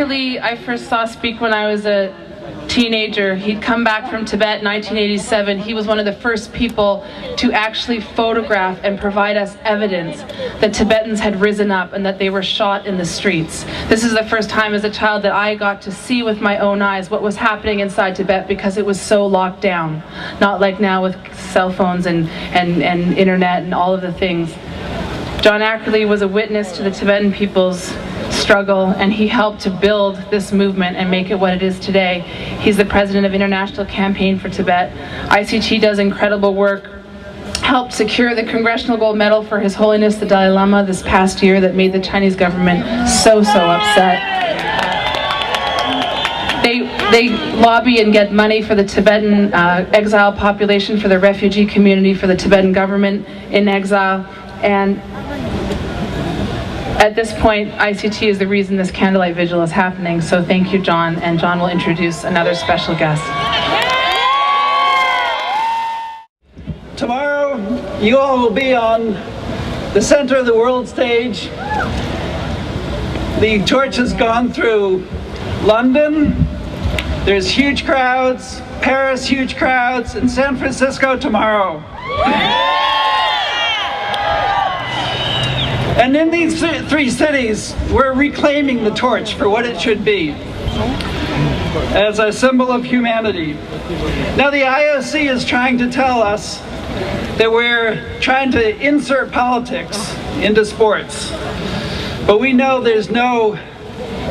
Ackerly, I first saw speak when I was a teenager. He'd come back from Tibet in 1987. He was one of the first people to actually photograph and provide us evidence that Tibetans had risen up and that they were shot in the streets. This is the first time as a child that I got to see with my own eyes what was happening inside Tibet, because it was so locked down. Not like now with cell phones and internet and all of the things. John Ackerly was a witness to the Tibetan people's struggle, and he helped to build this movement and make it what it is today. He's the president of International Campaign for Tibet. ICT does incredible work, helped secure the Congressional Gold Medal for His Holiness the Dalai Lama this past year that made the Chinese government so upset. They lobby and get money for the Tibetan exile population, for the refugee community, for the Tibetan government in exile, and at this point, ICT is the reason this candlelight vigil is happening, so thank you, John, and John will introduce another special guest. Tomorrow, you all will be on the center of the world stage. The torch has gone through London. There's huge crowds, Paris, huge crowds, and San Francisco tomorrow. And in these three cities, we're reclaiming the torch for what it should be, as a symbol of humanity. Now the IOC is trying to tell us that we're trying to insert politics into sports, but we know there's no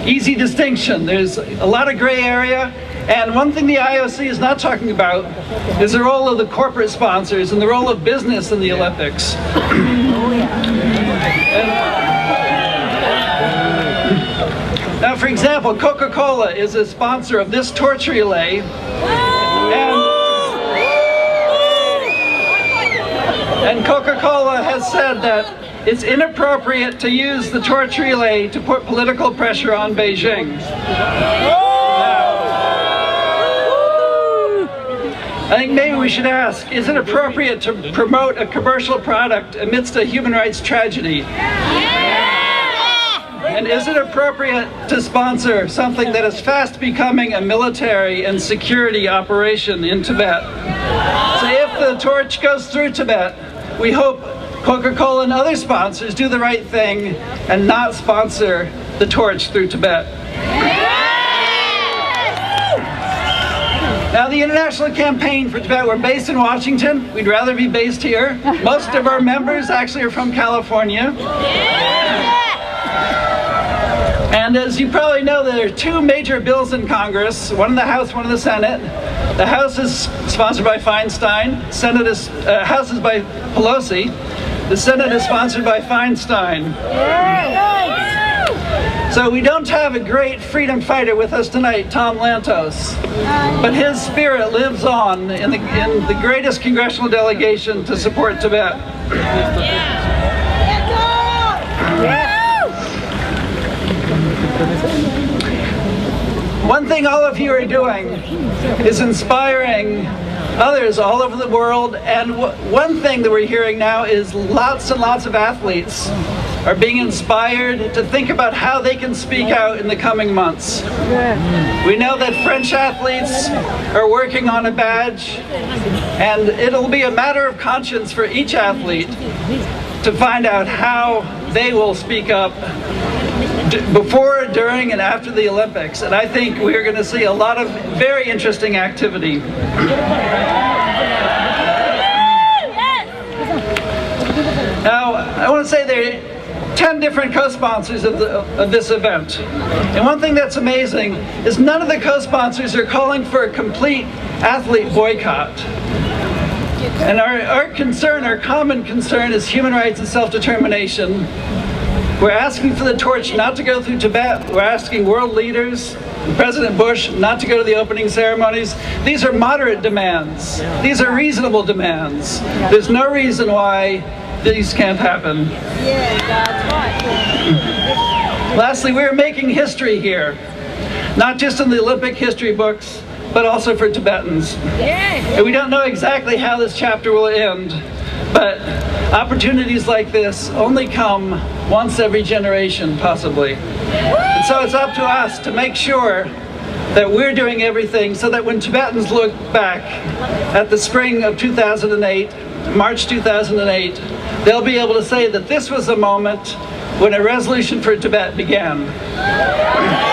easy distinction. There's a lot of gray area, and one thing the IOC is not talking about is the role of the corporate sponsors and the role of business in the Olympics. Now, for example, Coca-Cola is a sponsor of this torch relay, and Coca-Cola has said that it's inappropriate to use the torch relay to put political pressure on Beijing. I think maybe we should ask, is it appropriate to promote a commercial product amidst a human rights tragedy? And is it appropriate to sponsor something that is fast becoming a military and security operation in Tibet? So if the torch goes through Tibet, we hope Coca-Cola and other sponsors do the right thing and not sponsor the torch through Tibet. Now, the International Campaign for Tibet, we're based in Washington. We'd rather be based here. Most of our members actually are from California. And as you probably know, there are two major bills in Congress, one in the House, one in the Senate. The House is sponsored by Feinstein. House is by Pelosi. The Senate is sponsored by Feinstein. So we don't have a great freedom fighter with us tonight, Tom Lantos, but his spirit lives on in the greatest congressional delegation to support Tibet. One thing all of you are doing is inspiring others all over the world, and one thing that we're hearing now is lots and lots of athletes are being inspired to think about how they can speak out in the coming months. We know that French athletes are working on a badge, and it'll be a matter of conscience for each athlete to find out how they will speak up before, during, and after the Olympics. And I think we're going to see a lot of very interesting activity. Now, I want to say there are 10 different co-sponsors of this event. And one thing that's amazing is none of the co-sponsors are calling for a complete athlete boycott. And our concern, our common concern, is human rights and self-determination. We're asking for the torch not to go through Tibet. We're asking world leaders, President Bush, not to go to the opening ceremonies. These are moderate demands. These are reasonable demands. There's no reason why these can't happen. Lastly, we're making history here, not just in the Olympic history books, but also for Tibetans. And we don't know exactly how this chapter will end, but Opportunities like this only come once every generation, possibly. And so it's up to us to make sure that we're doing everything so that when Tibetans look back at the spring of 2008, March 2008, they'll be able to say that this was a moment when a resolution for Tibet began.